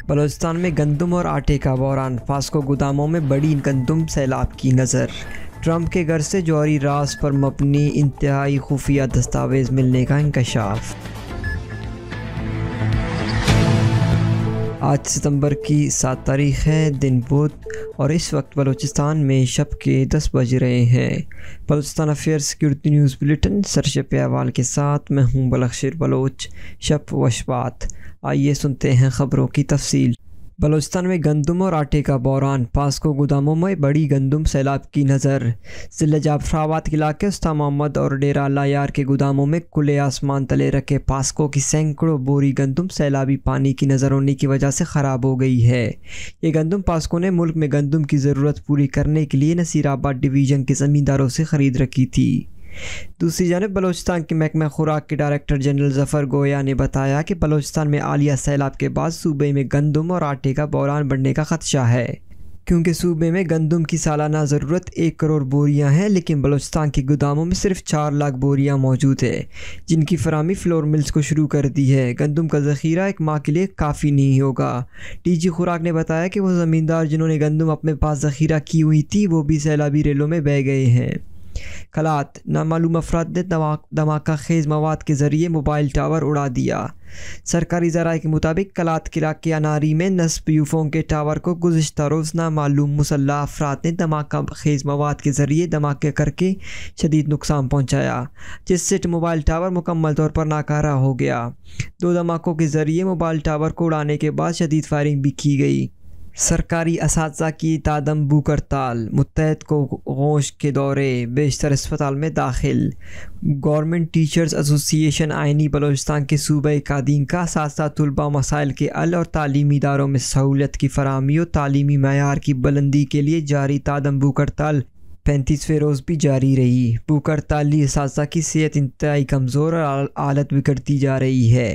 بلوچستان میں گندم اور آٹے کا بحران، پاسکو گوداموں میں بڑی گندم سیلاب کی نظر۔ ٹرمپ کے گھر سے جوہری راز پر مبنی انتہائی خفیہ دستاویز ملنے کا انکشاف۔ آج ستمبر کی 7 تاریخ ہے، دن بدھ، اور اس وقت بلوچستان میں شب کے 10 بج رہے ہیں۔ Balochistan affair security news bulletin سرشپ احوال کے ساتھ میں ہوں بلخشیر بلوچ۔ شب وشبات، آئیے سنتے ہیں خبروں کی تفصیل۔ بلوچستان میں گندم اور آٹے کا بحران، پاسکو گوداموں میں بڑی گندم سیلاب کی نظر۔ ضلع جعفر آباد کے علاقے استا محمد اور ڈیرہ اللہ یار کے گوداموں میں کھلے آسمان تلے رکھے پاسکو کی سینکڑوں بوری گندم سیلابی پانی کی نظر ہونے کی وجہ سے خراب ہو گئی ہے۔ یہ گندم پاسکو نے ملک میں گندم کی ضرورت پوری کرنے کے لیے نصیر آباد ڈویژن کے زمینداروں سے خرید رکھی تھی۔ دوسری جانب بلوچستان کے محکمہ خوراک کے ڈائریکٹر جنرل ظفر گویا نے بتایا کہ بلوچستان میں حالیہ سیلاب کے بعد صوبے میں گندم اور آٹے کا بحران بڑھنے کا خدشہ ہے، کیونکہ صوبے میں گندم کی سالانہ ضرورت 1 کروڑ بوریاں ہیں، لیکن بلوچستان کے گوداموں میں صرف 4 لاکھ بوریاں موجود ہیں، جن کی فراہمی فلور ملز کو شروع کر دی ہے۔ گندم کا ذخیرہ 1 ماہ کے لیے کافی نہیں ہوگا۔ ڈی جی خوراک نے بتایا کہ وہ زمیندار جنہوں نے گندم اپنے پاس ذخیرہ کی ہوئی تھی، وہ بھی سیلابی ریلوں میں بہہ گئے ہیں۔ خلات، نامعلوم افراد نے دھماکہ خیز مواد کے ذریعے موبائل ٹاور اڑا دیا۔ سرکاری ذرائع کے مطابق خلات کے علاقے اناری میں نصب یوفون کے ٹاور کو گزشتہ روز نامعلوم مسلح افراد نے دھماکہ خیز مواد کے ذریعے دھماکہ کر کے شدید نقصان پہنچایا، جس سے موبائل ٹاور مکمل طور پر ناکارہ ہو گیا۔ 2 دھماکوں کے ذریعے موبائل ٹاور کو اڑانے کے بعد شدید فائرنگ بھی کی گئی۔ سرکاری اساتذہ کی تعدم بھوک ہڑتال، متحد کو گوشت کے دورے، بیشتر اسپتال میں داخل۔ گورنمنٹ ٹیچرز ایسوسی ایشن آئینی بلوچستان کے صوبہ قادین کا اساتذہ طلباء مسائل کے حل اور تعلیمی اداروں میں سہولت کی فراہمی اور تعلیمی معیار کی بلندی کے لیے جاری تعدم بھوک ہڑتال 35ویں روز بھی جاری رہی۔ بھوک ہڑتالی اساتذہ کی صحت انتہائی کمزور اور حالت بگڑتی جا رہی ہے۔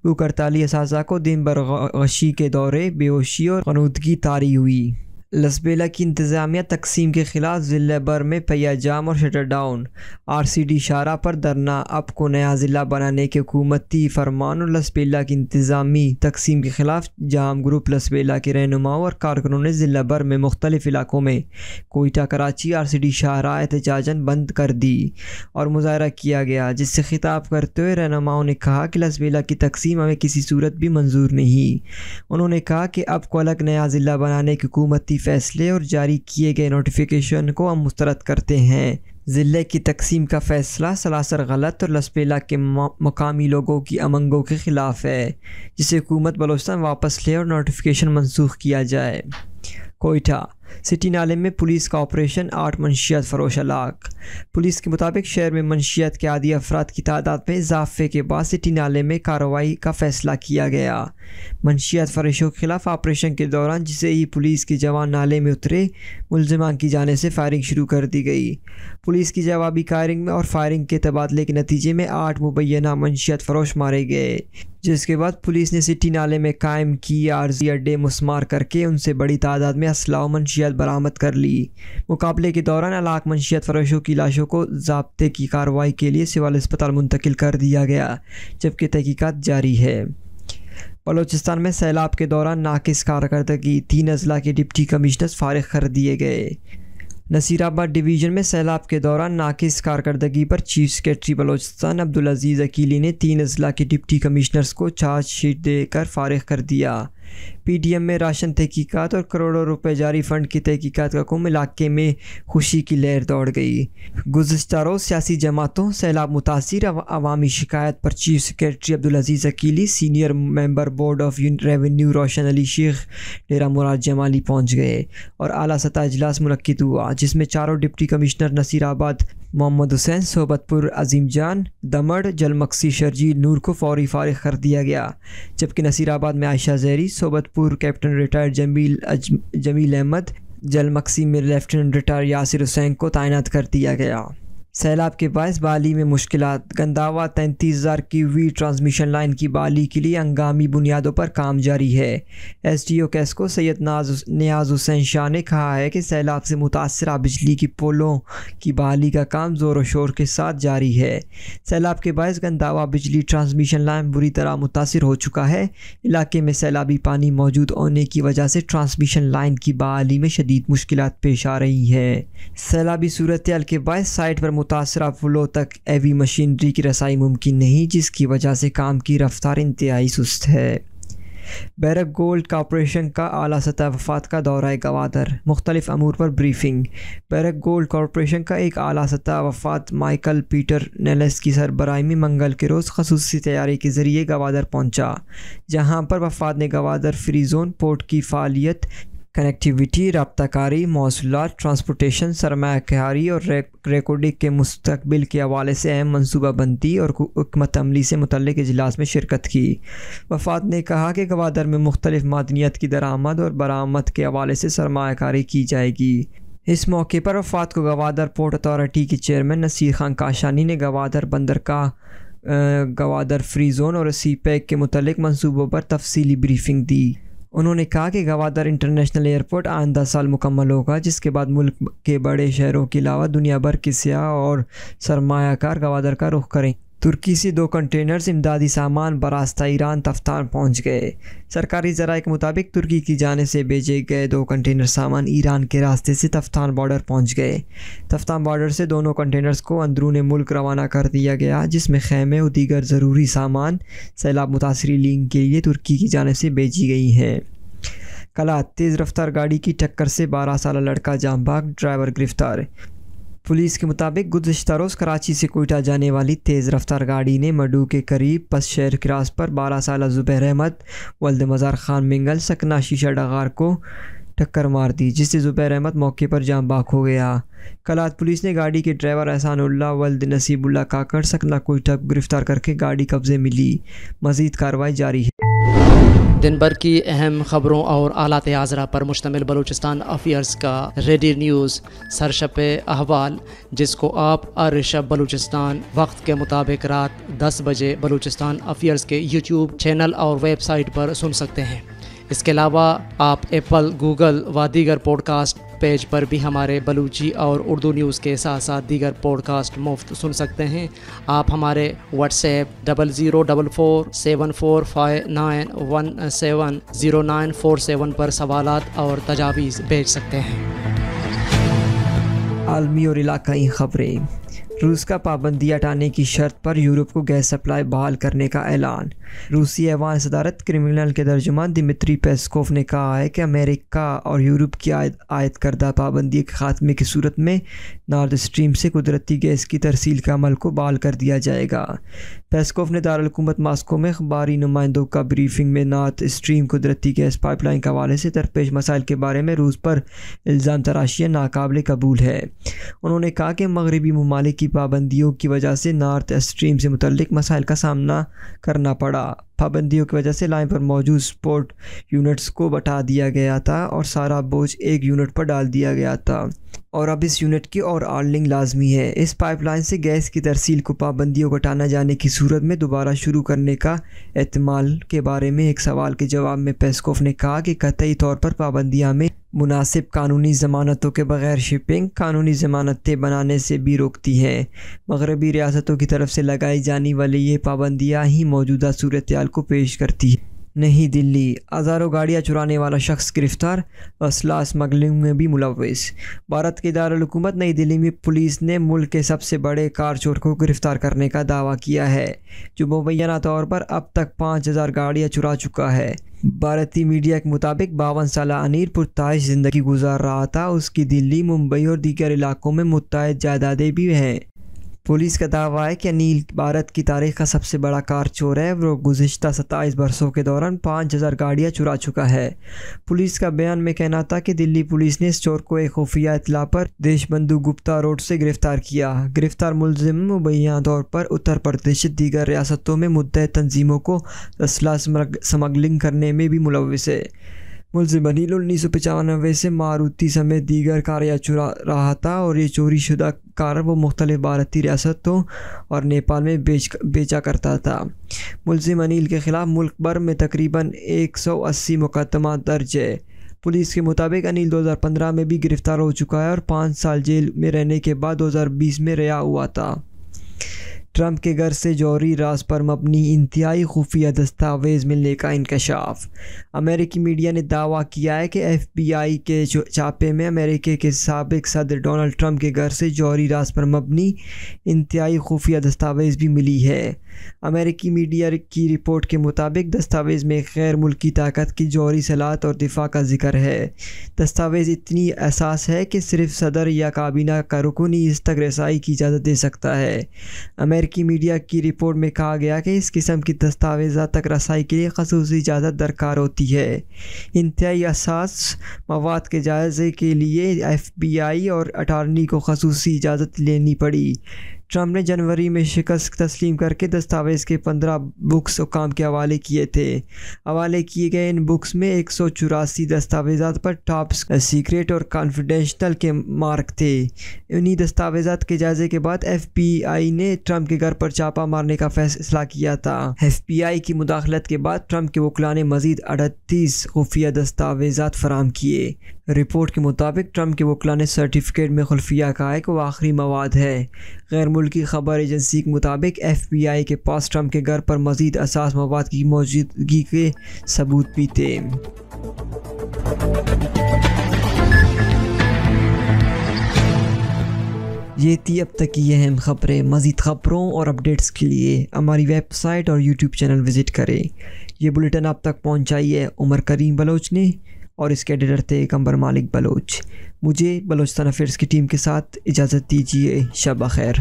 بھوک ہڑتالی اساتذہ کو دن بھر غشی کے دورے، بے ہوشی اور غنودگی طاری ہوئی۔ لسبیلا کی انتظامیہ تقسیم کے خلاف ضلع بھر میں پہیہ جام اور شٹر ڈاؤن۔ RCD شاہراہ پر دھرنا، اب کو نیا ضلع بنانے کے حکومتی فرمان اور لسبیلا کی انتظامی تقسیم کے خلاف جام گروپ لسبیلا کے رہنماؤں اور کارکنوں نے ضلع بھر میں مختلف علاقوں میں کوئٹہ کراچی RCD شاہراہ احتجاجاً بند کر دی اور مظاہرہ کیا گیا، جس سے خطاب کرتے ہوئے رہنماؤں نے کہا کہ لسبیلا کی تقسیم ہمیں کسی صورت بھی منظور نہیں۔ انہوں نے کہا کہ اب کو الگ نیا ضلع بنانے کے حکومتی فیصلے اور جاری کیے گئے نوٹیفیکیشن کو ہم مسترد کرتے ہیں۔ ضلع کی تقسیم کا فیصلہ سراسر غلط اور لسبیلا کے مقامی لوگوں کی امنگوں کے خلاف ہے، جسے حکومت بلوچستان واپس لے اور نوٹیفیکیشن منسوخ کیا جائے۔ کوئٹہ سٹی نالے میں پولیس کا آپریشن، 8 منشیات فروش ہلاک۔ پولیس کے مطابق شہر میں منشیات کے عادی افراد کی تعداد میں اضافے کے بعد سٹی نالے میں کارروائی کا فیصلہ کیا گیا۔ منشیات فروشوں کے خلاف آپریشن کے دوران جسے ہی پولیس کے جوان نالے میں اترے، ملزمان کی جانب سے فائرنگ شروع کر دی گئی۔ پولیس کی جوابی فائرنگ میں اور فائرنگ کے تبادلے کے نتیجے میں 8 مبینہ منشیات فروش مارے گئے، جس کے بعد پولیس نے سٹی نالے میں قائم کی عارضی اڈے مسمار کر کے ان سے بڑی تعداد میں اسلحہ و منشیات برآمد کر لی۔ مقابلے کے دوران ہلاک منشیات فروشوں کی لاشوں کو ضابطے کی کارروائی کے لیے سول اسپتال منتقل کر دیا گیا، جبکہ تحقیقات جاری ہے۔ بلوچستان میں سیلاب کے دوران ناقص کارکردگی، 3 اضلاع کے ڈپٹی کمشنرز فارغ کر دیے گئے۔ نصیر آباد ڈویژن میں سیلاب کے دوران ناقص کارکردگی پر چیف سیکریٹری بلوچستان عبدالعزیز عقیلی نے 3 اضلاع کے ڈپٹی کمشنرز کو چارج شیٹ دے کر فارغ کر دیا۔ PDM میں راشن تحقیقات اور کروڑوں روپے جاری فنڈ کی تحقیقات کا کم، علاقے میں خوشی کی لہر دوڑ گئی۔ گزشتہ روز سیاسی جماعتوں، سیلاب متاثر عوامی شکایت پر chief secretary Abdulaziz Aqeeli, senior member board of revenue Roshan Ali شیخ ڈیرہ مراد جمالی پہنچ گئے اور اعلیٰ سطح اجلاس منعقد ہوا، جس میں چاروں ڈپٹی کمشنر نصیر آباد محمد حسین، صحبت پور عظیم جان، دمڑ جلمکسی شرجیل نور کو فوری فارغ کر دیا گیا، جبکہ نصیر آباد میں عائشہ زہری، صحبت پور کیپٹن ریٹائرڈ جمیل احمد، جلمکسی میں لیفٹیننٹ ریٹائر یاسر حسین کو تعینات کر دیا گیا۔ سیلاب کے باعث بحالی میں مشکلات۔ گنداوا 33,000 کی وی ٹرانسمیشن لائن کی بحالی کے لیے ہنگامی بنیادوں پر کام جاری ہے۔ ایس ڈی او کیسکو سید نیاز حسین شاہ نے کہا ہے کہ سیلاب سے متاثرہ بجلی کی پولوں کی بحالی کا کام زور و شور کے ساتھ جاری ہے۔ سیلاب کے باعث گنداوا بجلی ٹرانسمیشن لائن بری طرح متاثر ہو چکا ہے۔ علاقے میں سیلابی پانی موجود ہونے کی وجہ سے ٹرانسمیشن لائن کی بحالی میں شدید مشکلات پیش آ رہی ہیں۔ سیلابی صورتحال کے باعث سائٹ پر متاثرہ پلوں تک ہیوی مشینری کی رسائی ممکن نہیں، جس کی وجہ سے کام کی رفتار انتہائی سست ہے۔ بیرک گولڈ کارپوریشن کا اعلیٰ سطح وفد کا دورہ گوادر، مختلف امور پر بریفنگ۔ بیرک گولڈ کارپوریشن کا ایک اعلیٰ سطح وفد مائیکل پیٹر نیلس کی سربراہی میں منگل کے روز خصوصی طیارے کے ذریعے گوادر پہنچا، جہاں پر وفد نے گوادر فری زون پورٹ کی فعالیت، کنیکٹیویٹی، رابطہ کاری، مواصلات، ٹرانسپورٹیشن، سرمایہ کاری اور ریکارڈنگ کے مستقبل کے حوالے سے اہم منصوبہ بندی اور حکمت عملی سے متعلق اجلاس میں شرکت کی۔ وفد نے کہا کہ گوادر میں مختلف معدنیات کی درآمد اور برآمد کے حوالے سے سرمایہ کاری کی جائے گی۔ اس موقع پر وفد کو گوادر پورٹ اتھارٹی کے چیئرمین نصیر خان کاشانی نے گوادر بندرگاہ، گوادر فری زون اور سی پیک کے متعلق منصوبوں پر تفصیلی بریفنگ دی۔ انہوں نے کہا کہ گوادر انٹرنیشنل ایئرپورٹ آئندہ سال مکمل ہوگا، جس کے بعد ملک کے بڑے شہروں کے علاوہ دنیا بھر کے سیاح اور سرمایہ کار گوادر کا رخ کریں۔ ترکی سے 2 کنٹینرز امدادی سامان براستہ ایران تفتان پہنچ گئے۔ سرکاری ذرائع کے مطابق ترکی کی جانب سے بھیجے گئے 2 کنٹینر سامان ایران کے راستے سے تفتان بارڈر پہنچ گئے۔ تفتان بارڈر سے دونوں کنٹینرز کو اندرون ملک روانہ کر دیا گیا، جس میں خیمے اور دیگر ضروری سامان سیلاب متاثرین کے لیے ترکی کی جانب سے بھیجی گئی ہیں۔ کلات، تیز رفتار گاڑی کی ٹکر سے 12 سالہ لڑکا جاں بحق، ڈرائیور گرفتار۔ پولیس کے مطابق گزشتہ روز کراچی سے کوئٹہ جانے والی تیز رفتار گاڑی نے مڈو کے قریب پس شہر کراس پر 12 سالہ زبیر احمد ولد مزار خان منگل سکنا شیشہ ڈغار کو ٹکر مار دی، جس سے زبیر احمد موقع پر جاں بحق ہو گیا۔ کلات پولیس نے گاڑی کے ڈرائیور احسان اللہ ولد نصیب اللہ کاکڑ سکنا کوئٹہ کو گرفتار کر کے گاڑی قبضے میں لی۔ مزید کارروائی جاری ہے۔ دن بھر کی اہم خبروں اور آلات حاضرہ پر مشتمل بلوچستان افیئرز کا ریڈی نیوز سرشپ احوال، جس کو آپ ہر شب بلوچستان وقت کے مطابق رات 10 بجے بلوچستان افیئرز کے یوٹیوب چینل اور ویب سائٹ پر سن سکتے ہیں۔ اس کے علاوہ آپ ایپل، گوگل و دیگر پوڈ کاسٹ پیج پر بھی ہمارے بلوچی اور اردو نیوز کے ساتھ ساتھ دیگر پوڈ کاسٹ مفت سن سکتے ہیں۔ آپ ہمارے واٹس ایپ 00447459170947 پر سوالات اور تجاویز بھیج سکتے ہیں۔ عالمی اور علاقائی خبریں۔ روس کا پابندی ہٹانے کی شرط پر یورپ کو گیس سپلائی بحال کرنے کا اعلان۔ روسی ایوان صدارت کرملن کے ترجمان دمتری پیسکوف نے کہا ہے کہ امریکہ اور یورپ کی عائد کردہ پابندی کے خاتمے کی صورت میں نارد اسٹریم سے قدرتی گیس کی ترسیل کے عمل کو بحال کر دیا جائے گا۔ پیسکوف نے دارالحکومت ماسکو میں اخباری نمائندوں کا بریفنگ میں نارد اسٹریم قدرتی گیس پائپ لائن کے حوالے سے درپیش مسائل کے بارے میں روس پر الزام تراشی ناقابل قبول ہے۔ انہوں نے کہا کہ مغربی ممالک کی پابندیوں کی وجہ سے نارتھ اسٹریم سے متعلق مسائل کا سامنا کرنا پڑا۔ پابندیوں کی وجہ سے لائن پر موجود سپورٹ یونٹس کو بٹا دیا گیا تھا اور سارا بوجھ ایک یونٹ پر ڈال دیا گیا تھا، اور اب اس یونٹ کی اور آرلنگ لازمی ہے۔ اس پائپ لائن سے گیس کی ترسیل کو پابندیوں کو ہٹانا جانے کی صورت میں دوبارہ شروع کرنے کا احتمال کے بارے میں ایک سوال کے جواب میں پیسکوف نے کہا کہ قطعی طور پر پابندیاں میں مناسب قانونی ضمانتوں کے بغیر شپنگ قانونی ضمانتیں بنانے سے بھی روکتی ہیں۔ مغربی ریاستوں کی طرف سے لگائی جانے والی یہ پابندیاں ہی موجودہ صورتحال کو پیش کرتی ہیں۔ نئی دلی، ہزاروں گاڑیاں چرانے والا شخص گرفتار، اسلحہ اسمگلنگ میں بھی ملوث۔ بھارت کے دارالحکومت نئی دلی میں پولیس نے ملک کے سب سے بڑے کار چور کو گرفتار کرنے کا دعویٰ کیا ہے، جو مبینہ طور پر اب تک 5000 گاڑیاں چرا چکا ہے۔ بھارتی میڈیا کے مطابق 52 سالہ انیل پرتعیش زندگی گزار رہا تھا۔ اس کی دلی، ممبئی اور دیگر علاقوں میں متعدد جائیدادیں بھی ہیں۔ پولیس کا دعویٰ ہے کہ انیل بھارت کی تاریخ کا سب سے بڑا کار چور ہے۔ وہ گزشتہ 27 برسوں کے دوران 5000 گاڑیاں چرا چکا ہے۔ پولیس کا بیان میں کہنا تھا کہ دلی پولیس نے اس چور کو ایک خفیہ اطلاع پر دیش بندھو گپتا روڈ سے گرفتار کیا۔ گرفتار ملزم مبینہ طور پر اتر پردیش دیگر ریاستوں میں متعدد تنظیموں کو اسلحہ اسمگلنگ کرنے میں بھی ملوث ہے۔ ملزم انیل 1995 سے ماروتی سمیت دیگر کاریاں چرا رہا تھا اور یہ چوری شدہ کار وہ مختلف بھارتی ریاستوں اور نیپال میں بیچا کرتا تھا۔ ملزم انیل کے خلاف ملک بھر میں تقریباً 180 مقدمات درج ہے۔ پولیس کے مطابق انیل 2015 میں بھی گرفتار ہو چکا ہے اور 5 سال جیل میں رہنے کے بعد 2020 میں رہا ہوا تھا۔ ٹرمپ کے گھر سے جوہری راز پر مبنی انتہائی خفیہ دستاویز ملنے کا انکشاف۔ امریکی میڈیا نے دعویٰ کیا ہے کہ FBI کے چھاپے میں امریکہ کے سابق صدر ڈونلڈ ٹرمپ کے گھر سے جوہری راز پر مبنی انتہائی خفیہ دستاویز بھی ملی ہے۔ امریکی میڈیا کی رپورٹ کے مطابق دستاویز میں غیر ملکی طاقت کی جوہری صلاحیت اور دفاع کا ذکر ہے۔ دستاویز اتنی حساس ہے کہ صرف صدر یا کابینہ کا رکن ہی اس تک رسائی کی اجازت دے سکتا ہے۔ امریکی میڈیا کی رپورٹ میں کہا گیا کہ اس قسم کی دستاویزات تک رسائی کے لیے خصوصی اجازت درکار ہوتی ہے۔ انتہائی حساس مواد کے جائزے کے لیے FBI اور اٹارنی کو خصوصی اجازت لینی پڑی۔ ٹرمپ نے جنوری میں شکست تسلیم کر کے دستاویز کے 15 بکس حکام کے حوالے کیے تھے۔ حوالے کیے گئے ان بکس میں 184 دستاویزات پر ٹاپ سیکریٹ اور کانفیڈینشیل کے مارک تھے۔ انہی دستاویزات کے جائزے کے بعد FBI نے ٹرمپ کے گھر پر چھاپہ مارنے کا فیصلہ کیا تھا۔ FBI کی مداخلت کے بعد ٹرمپ کے وکلاء نے مزید 38 خفیہ دستاویزات فراہم کیے۔ رپورٹ کے مطابق ٹرمپ کے وکلاء نے سرٹیفکیٹ میں خلفیہ کہا ہے کہ وہ آخری مواد ہے۔ غیر ملکی خبر ایجنسی کے مطابق FBI کے پاس ٹرمپ کے گھر پر مزید حساس مواد کی موجودگی کے ثبوت بھی تھے۔ یہ تھی اب تک کی اہم خبریں۔ مزید خبروں اور اپڈیٹس کے لیے ہماری ویب سائٹ اور YouTube چینل وزٹ کریں۔ یہ بلیٹن آپ تک پہنچائی ہے عمر کریم بلوچ نے اور اس کے ایڈیٹر تھے قمر مالک بلوچ۔ مجھے بلوچستان افیئرز کی ٹیم کے ساتھ اجازت دیجیے۔ شب بخیر۔